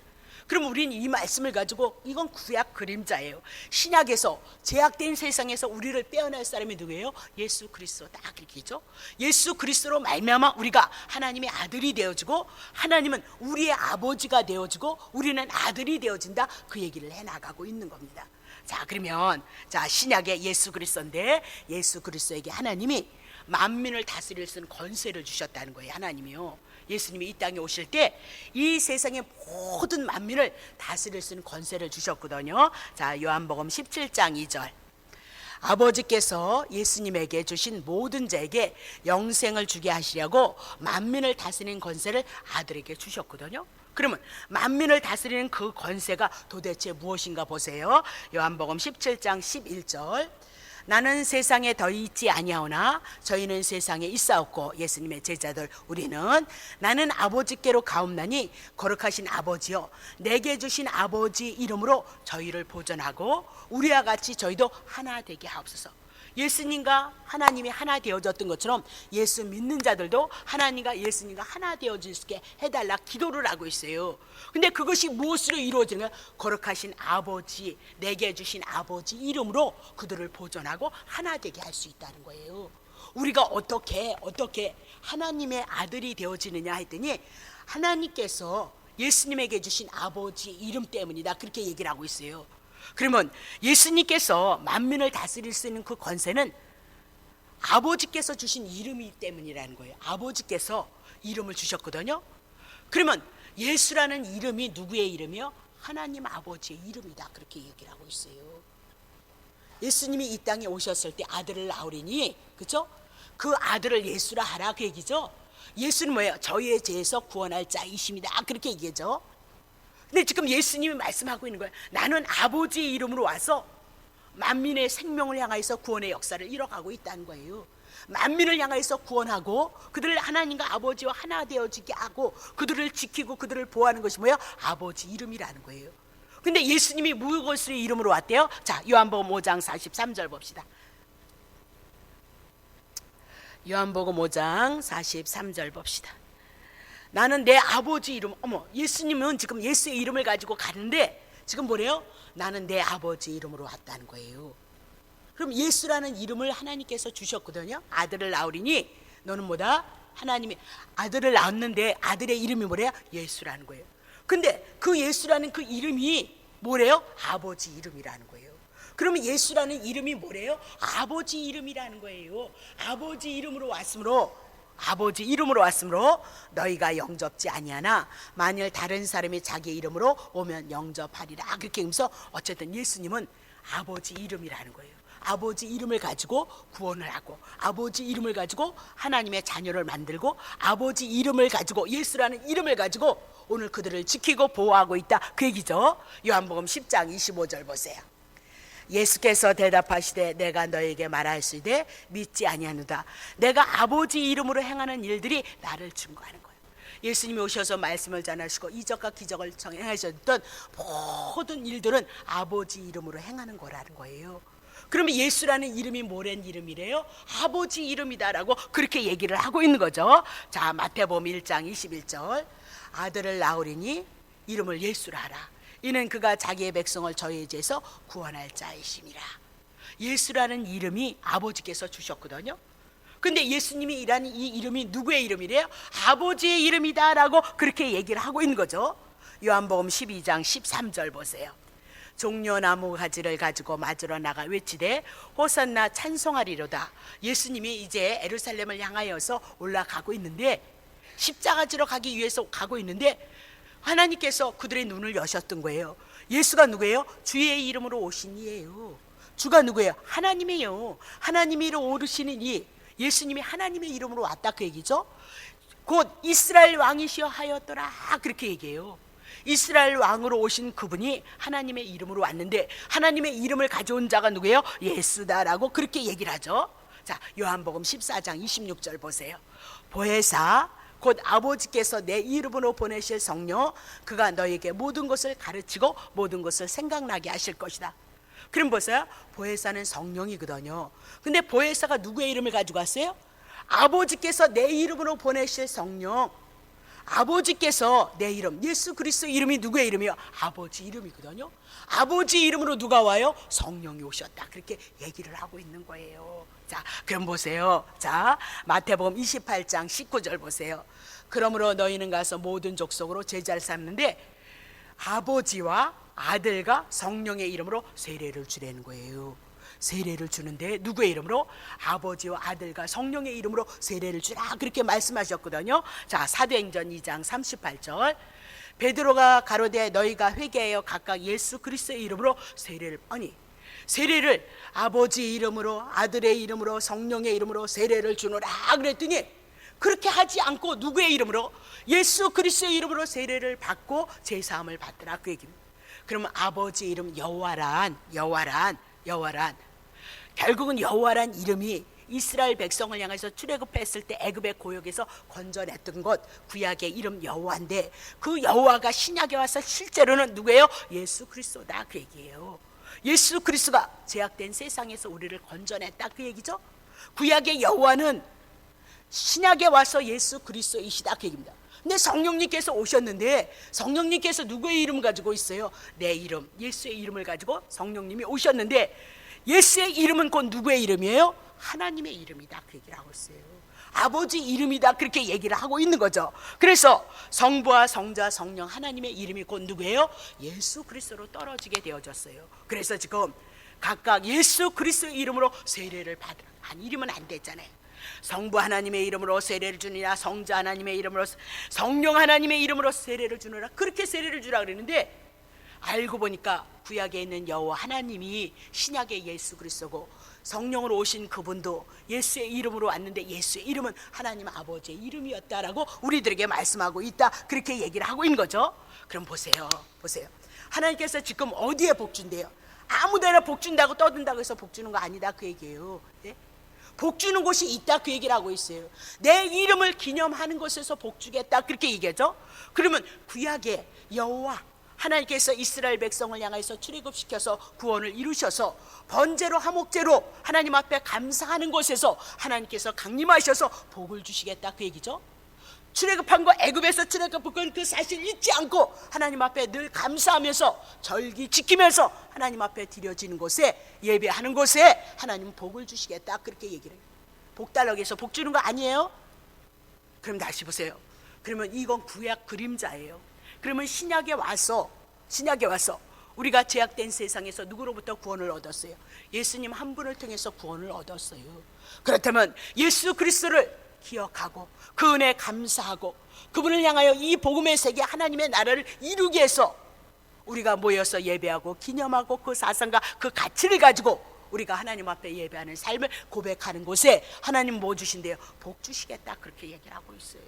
그럼 우리는 이 말씀을 가지고 이건 구약 그림자예요. 신약에서 제약된 세상에서 우리를 빼어날 사람이 누구예요? 예수 그리스도다 그렇게죠. 예수 그리스도로 말미암아 우리가 하나님의 아들이 되어지고 하나님은 우리의 아버지가 되어지고 우리는 아들이 되어진다 그 얘기를 해나가고 있는 겁니다. 자, 그러면 자 신약의 예수 그리스도인데 예수 그리스도에게 하나님이 만민을 다스릴 수 있는 권세를 주셨다는 거예요. 하나님이요. 예수님이 이 땅에 오실 때 이 세상의 모든 만민을 다스릴 수 있는 권세를 주셨거든요. 자, 요한복음 17장 2절 아버지께서 예수님에게 주신 모든 자에게 영생을 주게 하시려고 만민을 다스리는 권세를 아들에게 주셨거든요. 그러면 만민을 다스리는 그 권세가 도대체 무엇인가 보세요. 요한복음 17장 11절 나는 세상에 더 있지 아니하오나 저희는 세상에 있사옵고 예수님의 제자들 우리는 나는 아버지께로 가옵나니 거룩하신 아버지여 내게 주신 아버지 이름으로 저희를 보존하고 우리와 같이 저희도 하나 되게 하옵소서. 예수님과 하나님이 하나 되어졌던 것처럼 예수 믿는 자들도 하나님과 예수님과 하나 되어질 수 있게 해달라 기도를 하고 있어요. 근데 그것이 무엇으로 이루어지는가? 거룩하신 아버지 내게 주신 아버지 이름으로 그들을 보존하고 하나 되게 할 수 있다는 거예요. 우리가 어떻게 하나님의 아들이 되어지느냐 했더니 하나님께서 예수님에게 주신 아버지 이름 때문이다 그렇게 얘기를 하고 있어요. 그러면 예수님께서 만민을 다스릴 수 있는 그 권세는 아버지께서 주신 이름이기 때문이라는 거예요. 아버지께서 이름을 주셨거든요. 그러면 예수라는 이름이 누구의 이름이요? 하나님 아버지의 이름이다 그렇게 얘기를 하고 있어요. 예수님이 이 땅에 오셨을 때 아들을 낳으리니 그렇죠? 그 아들을 예수라 하라 그 얘기죠. 예수는 뭐예요? 저희의 죄에서 구원할 자이십니다 그렇게 얘기하죠. 근데 지금 예수님이 말씀하고 있는 거예요. 나는 아버지의 이름으로 와서 만민의 생명을 향하여서 구원의 역사를 이뤄가고 있다는 거예요. 만민을 향하여서 구원하고 그들을 하나님과 아버지와 하나 되어지게 하고 그들을 지키고 그들을 보호하는 것이 뭐예요? 아버지 이름이라는 거예요. 근데 예수님이 무엇을 이름으로 왔대요? 자, 요한복음 5장 43절 봅시다. 요한복음 5장 43절 봅시다. 나는 내 아버지 이름, 예수님은 지금 예수의 이름을 가지고 가는데 지금 뭐래요? 나는 내 아버지 이름으로 왔다는 거예요. 그럼 예수라는 이름을 하나님께서 주셨거든요. 아들을 낳으리니 너는 뭐다? 하나님이 아들을 낳았는데 아들의 이름이 뭐래요? 예수라는 거예요. 근데 그 예수라는 그 이름이 뭐래요? 아버지 이름이라는 거예요. 그러면 예수라는 이름이 뭐래요? 아버지 이름이라는 거예요. 아버지 이름으로 왔으므로 너희가 영접지 아니하나 만일 다른 사람이 자기 이름으로 오면 영접하리라. 그렇게 하면서 어쨌든 예수님은 아버지 이름이라는 거예요. 아버지 이름을 가지고 구원을 하고, 아버지 이름을 가지고 하나님의 자녀를 만들고, 아버지 이름을 가지고, 예수라는 이름을 가지고 오늘 그들을 지키고 보호하고 있다, 그 얘기죠. 요한복음 10장 25절 보세요. 예수께서 대답하시되 내가 너에게 말하였으되 믿지 아니하노다. 내가 아버지 이름으로 행하는 일들이 나를 증거하는 거예요. 예수님이 오셔서 말씀을 전하시고 이적과 기적을 행하셨던 모든 일들은 아버지 이름으로 행하는 거라는 거예요. 그러면 예수라는 이름이 뭐란 이름이래요? 아버지 이름이다라고 그렇게 얘기를 하고 있는 거죠. 자, 마태복음 1장 21절. 아들을 낳으리니 이름을 예수라 하라. 이는 그가 자기의 백성을 저희의 죄에서 구원할 자이심이라. 예수라는 이름이 아버지께서 주셨거든요. 근데 예수님이 일하는 이 이름이 누구의 이름이래요? 아버지의 이름이다라고 그렇게 얘기를 하고 있는 거죠. 요한복음 12장 13절 보세요. 종려나무 가지를 가지고 맞으러 나가 외치되 호산나 찬송하리로다. 예수님이 이제 예루살렘을 향하여서 올라가고 있는데, 십자가 지러 가기 위해서 가고 있는데 하나님께서 그들의 눈을 여셨던 거예요. 예수가 누구예요? 주의 이름으로 오신 이예요. 주가 누구예요? 하나님이에요. 하나님이로 오르시는 이 예수님이 하나님의 이름으로 왔다, 그 얘기죠. 곧 이스라엘 왕이시여 하였더라, 그렇게 얘기해요. 이스라엘 왕으로 오신 그분이 하나님의 이름으로 왔는데 하나님의 이름을 가져온 자가 누구예요? 예수다라고 그렇게 얘기를 하죠. 자, 요한복음 14장 26절 보세요. 보혜사 곧 아버지께서 내 이름으로 보내실 성령, 그가 너에게 모든 것을 가르치고 모든 것을 생각나게 하실 것이다. 그럼 보세요. 보혜사는 성령이거든요. 근데 보혜사가 누구의 이름을 가지고 왔어요? 아버지께서 내 이름으로 보내실 성령. 아버지께서 내 이름, 예수 그리스도 이름이 누구의 이름이요? 아버지 이름이거든요. 아버지 이름으로 누가 와요? 성령이 오셨다, 그렇게 얘기를 하고 있는 거예요. 자, 그럼 보세요. 자, 마태복음 28장 19절 보세요. 그러므로 너희는 가서 모든 족속으로 제자를 삼는데 아버지와 아들과 성령의 이름으로 세례를 주라는 거예요. 세례를 주는데 누구의 이름으로? 아버지와 아들과 성령의 이름으로 세례를 주라, 그렇게 말씀하셨거든요. 자, 사도행전 2장 38절. 베드로가 가로되 너희가 회개하여 각각 예수 그리스도의 이름으로 세례를 아버지 이름으로 아들의 이름으로 성령의 이름으로 세례를 주노라 그랬더니, 그렇게 하지 않고 누구의 이름으로? 예수 그리스도의 이름으로 세례를 받고 제사함을 받더라, 그 얘기입니다. 그러면 아버지 이름 여호와란 결국은 여호와란 이름이 이스라엘 백성을 향해서 출애굽했을 때 애굽의 고역에서 건져냈던 것, 구약의 이름 여호와인데 그 여호와가 신약에 와서 실제로는 누구예요? 예수 그리스도다, 그 얘기예요. 예수 그리스도가 죄악된 세상에서 우리를 건져냈다, 그 얘기죠. 구약의 여호와는 신약에 와서 예수 그리스도이시다, 그 얘기입니다. 근데 성령님께서 오셨는데 성령님께서 누구의 이름을 가지고 있어요? 내 이름, 예수의 이름을 가지고 성령님이 오셨는데 예수의 이름은 곧 누구의 이름이에요? 하나님의 이름이다, 그 얘기를 하고 있어요. 아버지 이름이다, 그렇게 얘기를 하고 있는 거죠. 그래서 성부와 성자 성령 하나님의 이름이 곧 누구예요? 예수 그리스도로 떨어지게 되어졌어요. 그래서 지금 각각 예수 그리스도의 이름으로 세례를 받으라. 이름은 안 됐잖아요. 성부 하나님의 이름으로 세례를 주니라, 성자 하나님의 이름으로, 성령 하나님의 이름으로 세례를 주느라, 그렇게 세례를 주라 그랬는데 알고 보니까 구약에 있는 여호와 하나님이 신약의 예수 그리스도고 성령으로 오신 그분도 예수의 이름으로 왔는데 예수의 이름은 하나님 아버지의 이름이었다라고 우리들에게 말씀하고 있다, 그렇게 얘기를 하고 있는 거죠. 그럼 보세요. 하나님께서 지금 어디에 복 준대요? 아무데나 복 준다고 떠든다고 해서 복 주는 거 아니다, 그 얘기예요. 네? 복 주는 곳이 있다, 그 얘기를 하고 있어요. 내 이름을 기념하는 곳에서 복 주겠다, 그렇게 얘기하죠. 그러면 구약의 여호와 하나님께서 이스라엘 백성을 향해서 출애굽시켜서 구원을 이루셔서 번제로 화목제로 하나님 앞에 감사하는 곳에서 하나님께서 강림하셔서 복을 주시겠다 그 얘기죠. 출애굽한 거, 애굽에서 출애굽한 그 사실 잊지 않고 하나님 앞에 늘 감사하면서 절기 지키면서 하나님 앞에 드려지는 곳에, 예배하는 곳에 하나님은 복을 주시겠다 그렇게 얘기를 해요. 복 달라고 해서 복 주는 거 아니에요? 그럼 다시 보세요. 그러면 이건 구약 그림자예요. 그러면 신약에 와서 우리가 죄악된 세상에서 누구로부터 구원을 얻었어요? 예수님 한 분을 통해서 구원을 얻었어요. 그렇다면 예수 그리스도를 기억하고 그 은혜에 감사하고 그분을 향하여 이 복음의 세계 하나님의 나라를 이루기 위해서 우리가 모여서 예배하고 기념하고 그 사상과 그 가치를 가지고 우리가 하나님 앞에 예배하는 삶을 고백하는 곳에 하나님 뭐 주신대요? 복 주시겠다 그렇게 얘기를 하고 있어요.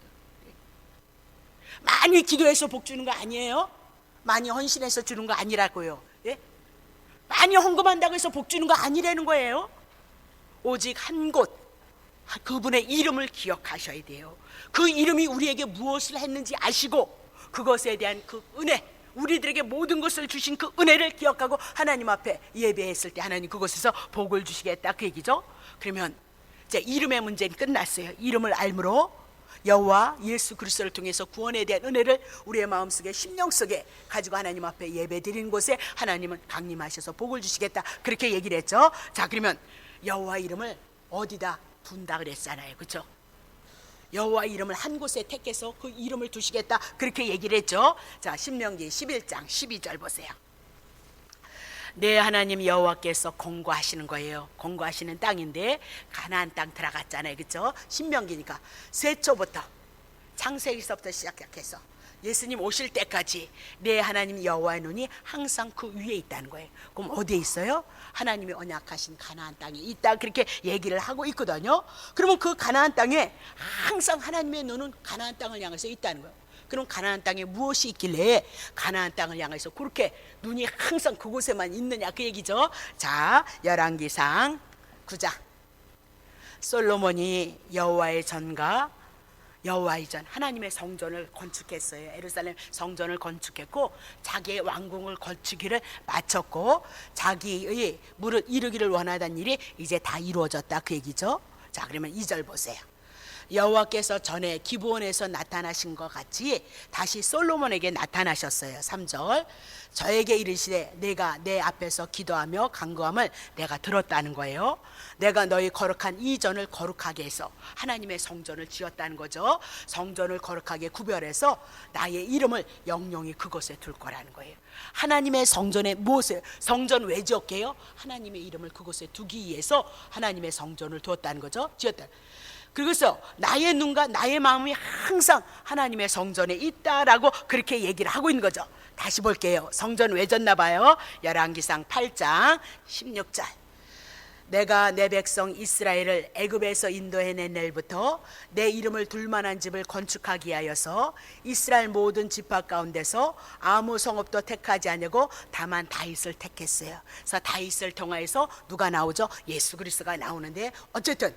많이 기도해서 복 주는 거 아니에요? 많이 헌신해서 주는 거 아니라고요. 예? 많이 헌금한다고 해서 복 주는 거 아니라는 거예요. 오직 한 곳, 그분의 이름을 기억하셔야 돼요. 그 이름이 우리에게 무엇을 했는지 아시고 그것에 대한 그 은혜, 우리들에게 모든 것을 주신 그 은혜를 기억하고 하나님 앞에 예배했을 때 하나님 그곳에서 복을 주시겠다 그 얘기죠. 그러면 이제 이름의 문제는 끝났어요. 이름을 알므로 여호와 예수 그리스도를 통해서 구원에 대한 은혜를 우리의 마음속에, 심령 속에 가지고 하나님 앞에 예배드리는 곳에 하나님은 강림하셔서 복을 주시겠다 그렇게 얘기를 했죠. 자, 그러면 여호와 이름을 어디다 둔다 그랬잖아요, 그렇죠? 여호와 이름을 한 곳에 택해서 그 이름을 두시겠다 그렇게 얘기를 했죠. 자, 신명기 11장 12절 보세요. 네, 하나님 여호와께서 공고하시는 거예요. 공고하시는 땅인데 가나안 땅 들어갔잖아요, 그렇죠? 신명기니까 세초부터 창세기서부터 시작해서 예수님 오실 때까지 내 하나님 여호와의 눈이 항상 그 위에 있다는 거예요. 그럼 어디에 있어요? 하나님이 언약하신 가나안 땅에 있다 그렇게 얘기를 하고 있거든요. 그러면 그 가나안 땅에 항상 하나님의 눈은 가나안 땅을 향해서 있다는 거예요. 그럼 가나안 땅에 무엇이 있길래 가나안 땅을 향해서 그렇게 눈이 항상 그곳에만 있느냐 그 얘기죠. 자, 열왕기상 9장. 솔로몬이 여호와의 전과 여호와의 전 하나님의 성전을 건축했어요. 예루살렘 성전을 건축했고 자기의 왕궁을 건축기를 마쳤고 자기의 무릇 이루기를 원하던 일이 이제 다 이루어졌다 그 얘기죠. 자, 그러면 2절 보세요. 여호와께서 전에 기브온에서 나타나신 것 같이 다시 솔로몬에게 나타나셨어요. 3절. 저에게 이르시되 내가 내 앞에서 기도하며 간구함을 내가 들었다는 거예요. 내가 너희 거룩한 이 전을 거룩하게 해서 하나님의 성전을 지었다는 거죠. 성전을 거룩하게 구별해서 나의 이름을 영영히 그곳에 둘 거라는 거예요. 하나님의 성전에 무엇을, 성전 왜 지었게요? 하나님의 이름을 그곳에 두기 위해서 하나님의 성전을 두었다는 거죠. 지었다. 그래서 나의 눈과 나의 마음이 항상 하나님의 성전에 있다라고 그렇게 얘기를 하고 있는 거죠. 다시 볼게요. 성전 왜 졌나 봐요. 열왕기상 8장 16절. 내가 내 백성 이스라엘을 애굽에서 인도해낸 날부터 내 이름을 둘 만한 집을 건축하기 위하여서 이스라엘 모든 지파 가운데서 아무 성읍도 택하지 아니하고 다만 다윗을 택했어요. 그래서 다윗을 통하여서 누가 나오죠? 예수 그리스도가 나오는데 어쨌든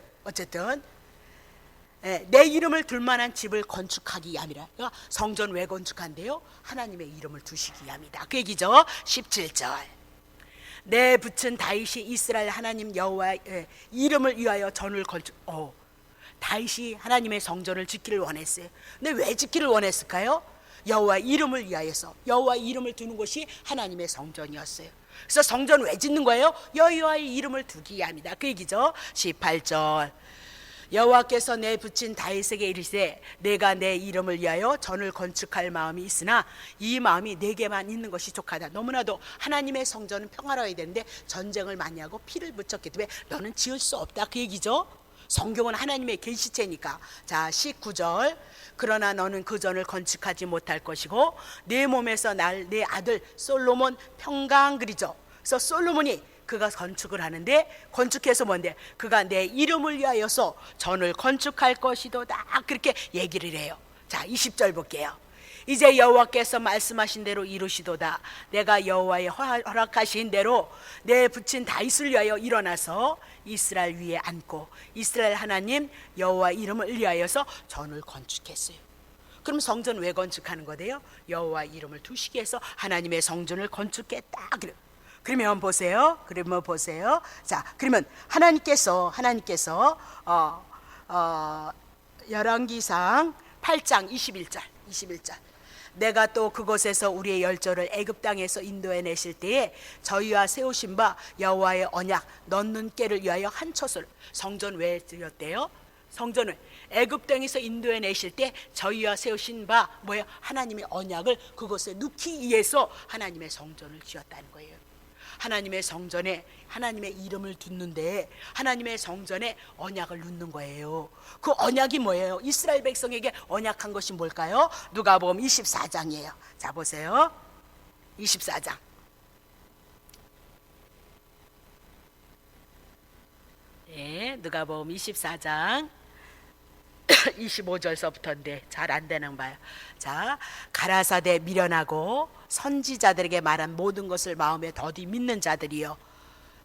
내 이름을 둘 만한 집을 건축하기 위함이라. 그러니까 성전 왜 건축한대요? 하나님의 이름을 두시기 위함이다 그 얘기죠. 17절. 내 붙은 다윗이 이스라엘 하나님 여호와의 이름을 위하여 전을 건축. 다윗이 하나님의 성전을 짓기를 원했어요. 근데 왜 짓기를 원했을까요? 여호와의 이름을 위하여서. 여호와의 이름을 두는 곳이 하나님의 성전이었어요. 그래서 성전 왜 짓는 거예요? 여호와의 이름을 두기 위함이다 그 얘기죠. 18절. 여호와께서 내 붙인 다윗에게 이르시되 내가 내 이름을 위하여 전을 건축할 마음이 있으나 이 마음이 내게만 있는 것이 족하다. 너무나도 하나님의 성전은 평화로워야 되는데 전쟁을 많이 하고 피를 묻혔기 때문에 너는 지을 수 없다 그 얘기죠. 성경은 하나님의 계시체니까. 자, 19절. 그러나 너는 그 전을 건축하지 못할 것이고 내 몸에서 날 내 아들 솔로몬 평강 그리죠. 그래서 솔로몬이 그가 건축을 하는데 건축해서 뭔데? 그가 내 이름을 위하여서 전을 건축할 것이도다 그렇게 얘기를 해요. 자, 20절 볼게요. 이제 여호와께서 말씀하신 대로 이루시도다. 내가 여호와의 허락하신 대로 내 붙인 다윗을 위하여 일어나서 이스라엘 위에 앉고 이스라엘 하나님 여호와 이름을 위하여서 전을 건축했어요. 그럼 성전 왜 건축하는 거대요? 여호와 이름을 두시기 위해서 하나님의 성전을 건축했다. 그러면 보세요. 자, 그러면 하나님께서 열왕기상 8장 21절 내가 또 그곳에서 우리의 열조를 애굽 땅에서 인도해 내실 때에 저희와 세우신 바 여호와의 언약 넣는 꾀를 위하여 한 촛을 성전 왜 지었대요? 성전을 애굽 땅에서 인도해 내실 때 저희와 세우신 바 뭐예요? 하나님의 언약을 그곳에 넣기 위해서 하나님의 성전을 지었다는 거예요. 하나님의 성전에 하나님의 이름을 두는데 하나님의 성전에 언약을 넣는 거예요. 그 언약이 뭐예요? 이스라엘 백성에게 언약한 것이 뭘까요? 누가복음 24장이에요. 자, 보세요. 24장. 예, 누가복음 24장 25절서부터인데 잘 안 되는 봐요. 자, 가라사대 미련하고 선지자들에게 말한 모든 것을 마음에 더디 믿는 자들이요.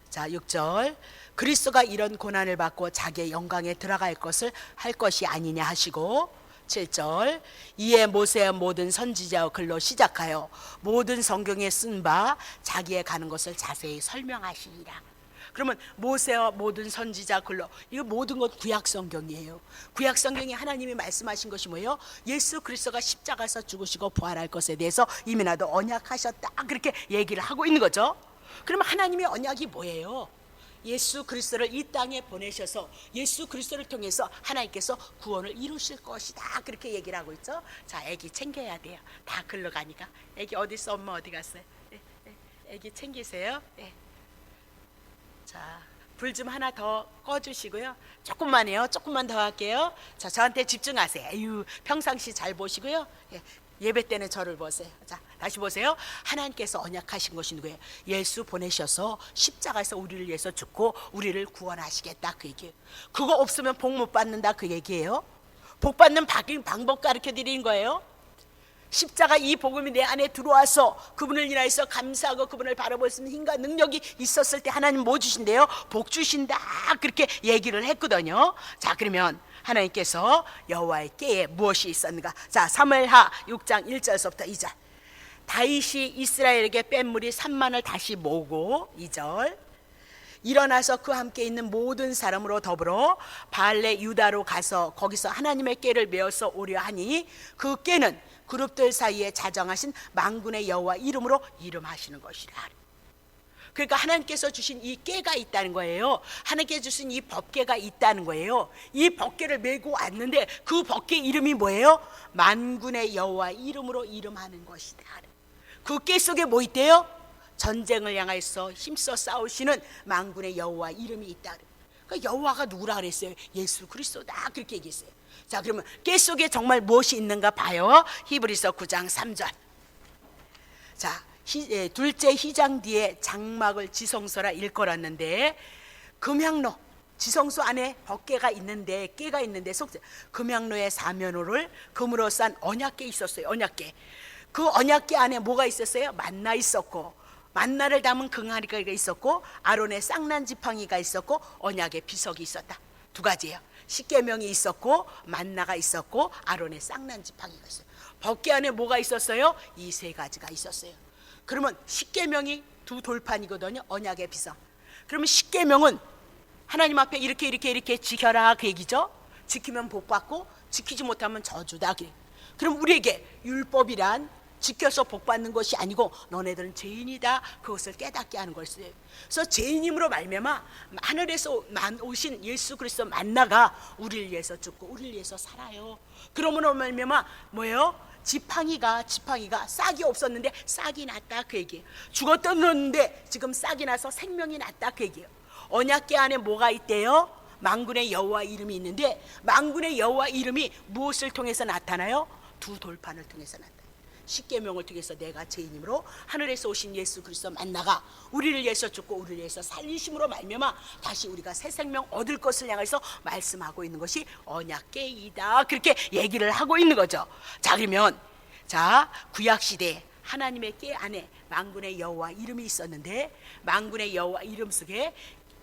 자, 6절 그리스도가 이런 고난을 받고 자기의 영광에 들어갈 것을 할 것이 아니냐 하시고 7절 이에 모세의 모든 선지자의 글로 시작하여 모든 성경에 쓴 바 자기의 가는 것을 자세히 설명하시니라. 그러면 모세와 모든 선지자 글로 이거 모든 것 구약 성경이에요. 구약 성경에 하나님이 말씀하신 것이 뭐예요? 예수 그리스도가 십자가에서 죽으시고 부활할 것에 대해서 이미 나도 언약하셨다 그렇게 얘기를 하고 있는 거죠. 그러면 하나님의 언약이 뭐예요? 예수 그리스도를 이 땅에 보내셔서 예수 그리스도를 통해서 하나님께서 구원을 이루실 것이다 그렇게 얘기를 하고 있죠. 자, 애기 챙겨야 돼요. 다 글로 가니까. 애기 어디 있어? 엄마 어디 갔어요? 애기 챙기세요. 자, 불 좀 하나 더 꺼주시고요. 조금만요. 조금만 더 할게요. 자, 저한테 집중하세요. 에휴, 평상시 잘 보시고요. 예배 때는 저를 보세요. 자, 다시 보세요. 하나님께서 언약하신 것이 누구예요? 예수 보내셔서 십자가에서 우리를 위해서 죽고 우리를 구원하시겠다 그 얘기예요. 그거 없으면 복 못 받는다 그 얘기예요. 복 받는 방법 가르쳐 드리는 거예요. 십자가 이 복음이 내 안에 들어와서 그분을 인하여서 감사하고 그분을 바라볼 수 있는 힘과 능력이 있었을 때 하나님 뭐 주신대요? 복 주신다 그렇게 얘기를 했거든요. 자, 그러면 하나님께서 여호와의 꾀에 무엇이 있었는가? 자, 사무엘하 6장 1절서부터 2절 다윗이 이스라엘에게 뺀 무리 3만을 다시 모으고 2절 일어나서 그 함께 있는 모든 사람으로 더불어 발레 유다로 가서 거기서 하나님의 꾀를 메어서 오려 하니 그 꾀는 그룹들 사이에 자정하신 만군의 여호와 이름으로 이름하시는 것이라. 그러니까 하나님께서 주신 이 꾀가 있다는 거예요. 하나님께서 주신 이 법궤가 있다는 거예요. 이 법궤를 메고 왔는데 그 법궤 이름이 뭐예요? 만군의 여호와 이름으로 이름하는 것이다. 그 꾀 속에 뭐 있대요? 전쟁을 향해서 힘써 싸우시는 만군의 여호와 이름이 있다. 그러니까 여호와가 누구라 그랬어요? 예수 그리스도다 그렇게 얘기했어요. 자, 그러면 꾀 속에 정말 무엇이 있는가 봐요. 히브리서 9장 3절. 자, 둘째 희장 뒤에 장막을 지성소라 일컬었는데 금향로 지성소 안에 법궤가 있는데 꾀가 있는데 금향로의 사면호를 금으로 싼 언약궤 있었어요. 언약궤. 그 언약궤 안에 뭐가 있었어요? 만나 있었고 만나를 담은 금항아리가 있었고 아론의 쌍난 지팡이가 있었고 언약의 비석이 있었다. 두 가지예요. 십계명이 있었고 만나가 있었고 아론의 쌍난 지팡이가 있어요. 법궤 안에 뭐가 있었어요? 이 세 가지가 있었어요. 그러면 십계명이 두 돌판이거든요. 언약의 비석. 그러면 십계명은 하나님 앞에 이렇게 지켜라 그 얘기죠. 지키면 복 받고 지키지 못하면 저주다. 그럼 우리에게 율법이란 지켜서 복 받는 것이 아니고 너네들은 죄인이다 그것을 깨닫게 하는 것이에요. 그래서 죄인임으로 말미암아 하늘에서 오신 예수 그리스도 만나가 우리를 위해서 죽고 우리를 위해서 살아요. 그러므로 말미암아 뭐예요? 지팡이가 싹이 없었는데 싹이 났다 그 얘기예요. 죽었던 지금 싹이 나서 생명이 났다 그 얘기예요. 언약궤 안에 뭐가 있대요? 만군의 여호와 이름이 있는데 만군의 여호와 이름이 무엇을 통해서 나타나요? 두 돌판을 통해서 나타나요. 십계명을 통해서 내가 죄인이므로 하늘에서 오신 예수 그리스도 만나가 우리를 위해서 죽고 우리를 위해서 살리심으로 말미암아 다시 우리가 새 생명 얻을 것을 향해서 말씀하고 있는 것이 언약궤이다 그렇게 얘기를 하고 있는 거죠. 자, 그러면 자 구약 시대 하나님의 궤 안에 만군의 여호와 이름이 있었는데 만군의 여호와 이름 속에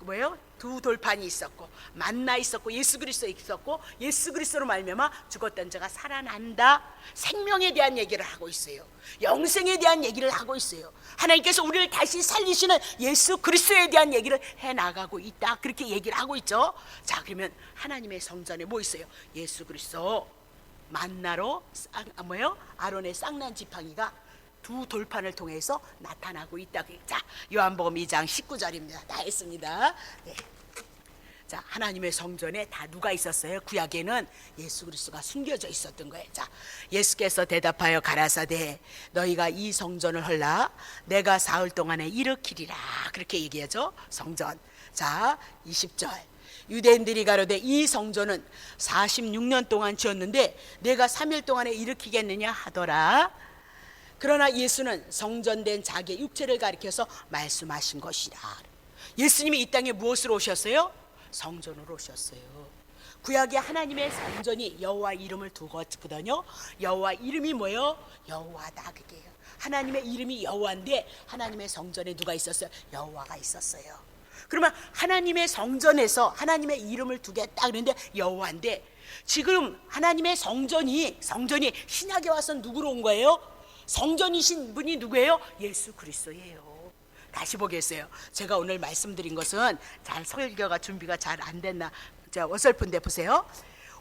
뭐예요? 두 돌판이 있었고 만나 있었고 예수 그리스도 있었고 예수 그리스도로 말미암아 죽었던 자가 살아난다. 생명에 대한 얘기를 하고 있어요. 영생에 대한 얘기를 하고 있어요. 하나님께서 우리를 다시 살리시는 예수 그리스도에 대한 얘기를 해나가고 있다. 그렇게 얘기를 하고 있죠. 자, 그러면 하나님의 성전에 뭐 있어요? 예수 그리스도 만나로 뭐예요? 아론의 쌍난 지팡이가 두 돌판을 통해서 나타나고 있다. 자, 요한복음 2장 19절입니다. 다 했습니다. 네. 자, 하나님의 성전에 다 누가 있었어요? 구약에는 예수 그리스도가 숨겨져 있었던 거예요. 자, 예수께서 대답하여 가라사대 너희가 이 성전을 헐라 내가 사흘 동안에 일으키리라. 그렇게 얘기하죠. 성전. 자, 20절. 유대인들이 가로되 이 성전은 46년 동안 지었는데 내가 3일 동안에 일으키겠느냐 하더라. 그러나 예수는 성전된 자기의 육체를 가리켜서 말씀하신 것이라. 예수님이 이 땅에 무엇으로 오셨어요? 성전으로 오셨어요. 구약에 하나님의 성전이 여호와 이름을 두고 있거든요. 여호와 이름이 뭐예요? 여호와다. 그게요. 하나님의 이름이 여호와인데 하나님의 성전에 누가 있었어요? 여호와가 있었어요. 그러면 하나님의 성전에서 하나님의 이름을 두겠다 그랬는데 여호와인데 지금 하나님의 성전이 신약에 와서 누구로 온 거예요? 성전이신 분이 누구예요? 예수 그리스도예요. 다시 보겠어요. 제가 오늘 말씀드린 것은 잘 설교가 준비가 잘 안 됐나 어설픈데 보세요.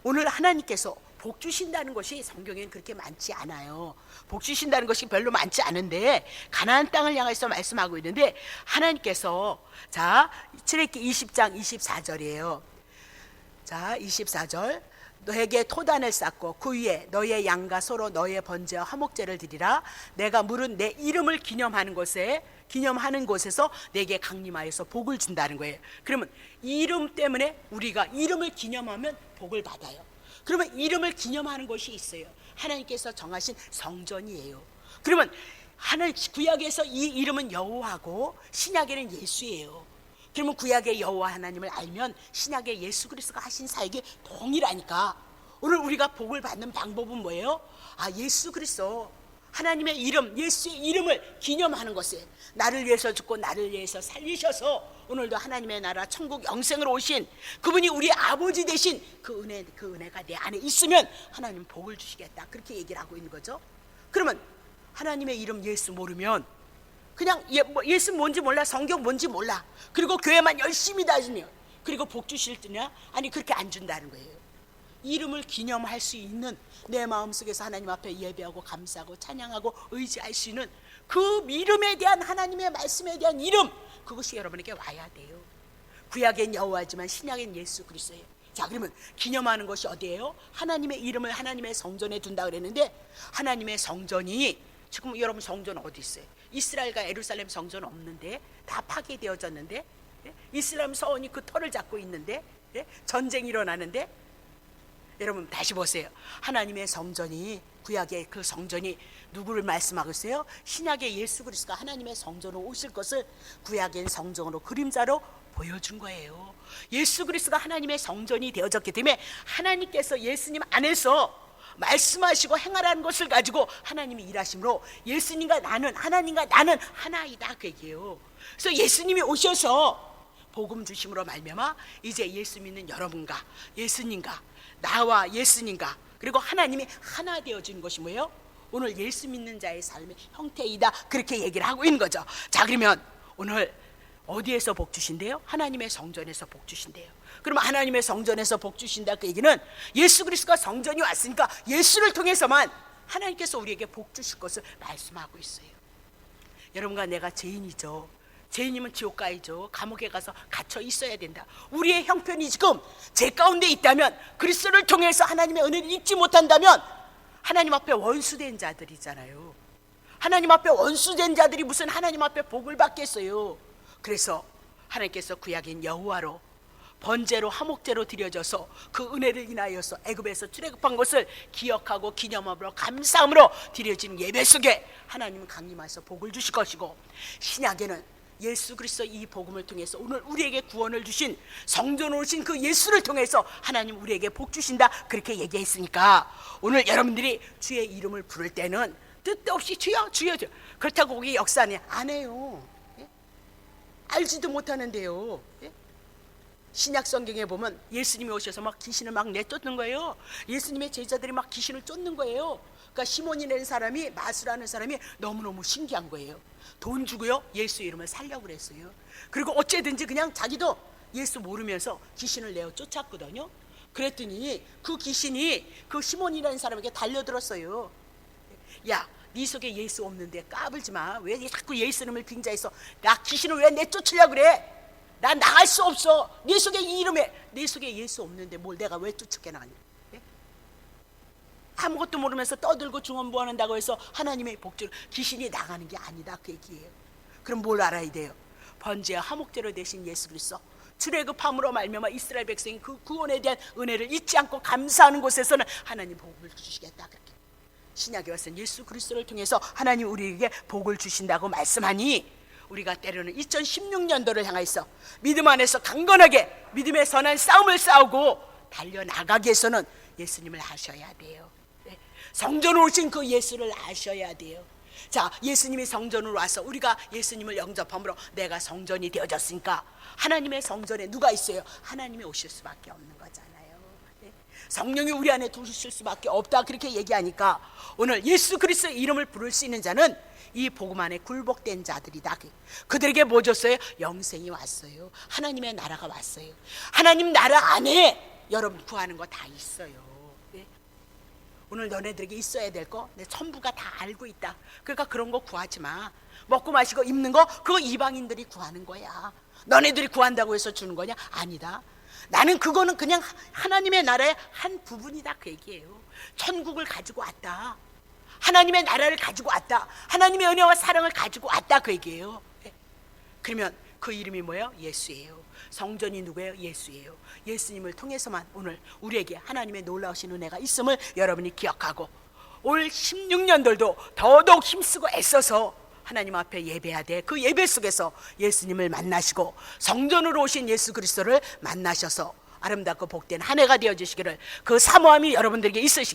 오늘 하나님께서 복 주신다는 것이 성경에는 그렇게 많지 않아요. 복 주신다는 것이 별로 많지 않은데 가나안 땅을 향해서 말씀하고 있는데 하나님께서 자 출애굽기 20장 24절이에요. 자 24절 너에게 토단을 쌓고 그 위에 너의 양과 소로 너의 번제와 화목제를 드리라. 내가 물은 내 이름을 기념하는 곳에서 내게 강림하여서 복을 준다는 거예요. 그러면 이름 때문에 우리가 이름을 기념하면 복을 받아요. 그러면 이름을 기념하는 것이 있어요. 하나님께서 정하신 성전이에요. 그러면 구약에서 이 이름은 여호와고 신약에는 예수예요. 그러면 구약의 여호와 하나님을 알면 신약의 예수 그리스도가 하신 사역이 동일하니까 오늘 우리가 복을 받는 방법은 뭐예요? 예수 그리스도 하나님의 이름, 예수의 이름을 기념하는 것에 나를 위해서 죽고 나를 위해서 살리셔서 오늘도 하나님의 나라 천국 영생으로 오신 그분이 우리 아버지 되신 그 은혜가 내 안에 있으면 하나님 복을 주시겠다. 그렇게 얘기를 하고 있는 거죠. 그러면 하나님의 이름 예수 모르면 그냥 예수 뭔지 몰라, 성경 뭔지 몰라, 그리고 교회만 열심히 다니며 그리고 복 주실 때냐? 아니 그렇게 안 준다는 거예요. 이름을 기념할 수 있는 내 마음속에서 하나님 앞에 예배하고 감사하고 찬양하고 의지할 수 있는 그 이름에 대한 하나님의 말씀에 대한 이름, 그것이 여러분에게 와야 돼요. 구약엔 여호와지만 신약엔 예수 그리스도예요. 자, 그러면 기념하는 것이 어디예요? 하나님의 이름을 하나님의 성전에 둔다 그랬는데 하나님의 성전이 지금 여러분 성전 어디 있어요? 이스라엘과 예루살렘 성전 없는데 다 파괴되어졌는데 이슬람 서원이 그 터를 잡고 있는데 전쟁이 일어나는데 여러분 다시 보세요. 하나님의 성전이 구약의 그 성전이 누구를 말씀하고 있어요? 신약의 예수 그리스도가 하나님의 성전으로 오실 것을 구약의 성전으로 그림자로 보여준 거예요. 예수 그리스도가 하나님의 성전이 되어졌기 때문에 하나님께서 예수님 안에서 말씀하시고 행하라는 것을 가지고 하나님이 일하심으로 예수님과 나는 하나님과 나는 하나이다 그 얘기예요. 그래서 예수님이 오셔서 복음 주심으로 말미암아 이제 예수 믿는 여러분과 예수님과 나와 예수님과 그리고 하나님이 하나 되어진 것이 뭐예요? 오늘 예수 믿는 자의 삶의 형태이다 그렇게 얘기를 하고 있는 거죠. 자, 그러면 오늘 어디에서 복 주신대요? 하나님의 성전에서 복 주신대요. 그러면 하나님의 성전에서 복 주신다 그 얘기는 예수 그리스도가 성전이 왔으니까 예수를 통해서만 하나님께서 우리에게 복 주실 것을 말씀하고 있어요. 여러분과 내가 죄인이죠. 죄인이면 지옥 가야죠. 감옥에 가서 갇혀 있어야 된다. 우리의 형편이 지금 죄 가운데 있다면 그리스도를 통해서 하나님의 은혜를 잊지 못한다면 하나님 앞에 원수된 자들이잖아요. 하나님 앞에 원수된 자들이 무슨 하나님 앞에 복을 받겠어요. 그래서 하나님께서 구약인 여호와로 번제로 화목제로 드려져서 그 은혜를 인하여서 애굽에서 출애굽한 것을 기억하고 기념함으로 감사함으로 드려진 예배 속에 하나님은 강림하셔서 복을 주실 것이고 신약에는 예수 그리스도 이 복음을 통해서 오늘 우리에게 구원을 주신 성전으로 오신 그 예수를 통해서 하나님 우리에게 복 주신다 그렇게 얘기했으니까 오늘 여러분들이 주의 이름을 부를 때는 뜻도 없이 주여 주여 주여 그렇다고 거기 역사는 안 해요. 알지도 못하는데요. 신약 성경에 보면 예수님이 오셔서 막 귀신을 막 내쫓는 거예요. 예수님의 제자들이 막 귀신을 쫓는 거예요. 그러니까 시몬이라는 사람이, 마수라는 사람이 너무너무 신기한 거예요. 돈 주고요 예수 이름을 살려고 그랬어요. 그리고 어째든지 그냥 자기도 예수 모르면서 귀신을 내어 쫓았거든요. 그랬더니 그 귀신이 그 시몬이라는 사람에게 달려들었어요. 야, 네 속에 예수 없는데 까불지 마. 왜 자꾸 예수 이름을 빙자해서 나 귀신을 왜 내쫓으려고 그래? 나 나갈 수 없어. 네 속에 이 이름에, 네 속에 예수 없는데 뭘 내가 왜 쫓게 나가냐? 예? 아무것도 모르면서 떠들고 중언부언한다고 해서 하나님의 복주를, 귀신이 나가는 게 아니다 그 얘기예요. 그럼 뭘 알아야 돼요? 번제와 화목제로 되신 예수 그리스도, 출애굽함으로 말미암아 이스라엘 백성이 그 구원에 대한 은혜를 잊지 않고 감사하는 곳에서는 하나님 복을 주시겠다. 그렇게 신약에 와서는 예수 그리스도를 통해서 하나님 우리에게 복을 주신다고 말씀하니, 우리가 때로는 2016년도를 향해서 믿음 안에서 강건하게 믿음의 선한 싸움을 싸우고 달려나가기 위해서는 예수님을 아셔야 돼요. 성전으로 오신 그 예수를 아셔야 돼요. 자, 예수님이 성전으로 와서 우리가 예수님을 영접함으로 내가 성전이 되어졌으니까 하나님의 성전에 누가 있어요? 하나님이 오실 수밖에 없는 거잖아요. 성령이 우리 안에 두실 수밖에 없다 그렇게 얘기하니까, 오늘 예수 그리스도의 이름을 부를 수 있는 자는 이 복음 안에 굴복된 자들이다. 그들에게 뭐 줬어요? 영생이 왔어요. 하나님의 나라가 왔어요. 하나님 나라 안에 여러분 구하는 거 다 있어요. 오늘 너네들에게 있어야 될 거 내 전부가 다 알고 있다. 그러니까 그런 거 구하지 마. 먹고 마시고 입는 거 그거 이방인들이 구하는 거야. 너네들이 구한다고 해서 주는 거냐? 아니다. 나는 그거는 그냥 하나님의 나라의 한 부분이다 그 얘기예요. 천국을 가지고 왔다. 하나님의 나라를 가지고 왔다. 하나님의 은혜와 사랑을 가지고 왔다 그 얘기예요. 그러면 그 이름이 뭐예요? 예수예요. 성전이 누구예요? 예수예요. 예수님을 통해서만 오늘 우리에게 하나님의 놀라우신 은혜가 있음을 여러분이 기억하고, 올 16년들도 더더욱 힘쓰고 애써서 하나님 앞에 예배해야 돼. 그 예배 속에서 예수님을 만나시고 성전으로 오신 예수 그리스도를 만나셔서 아름답고 복된 한 해가 되어주시기를, 그 사모함이 여러분들에게 있으시기를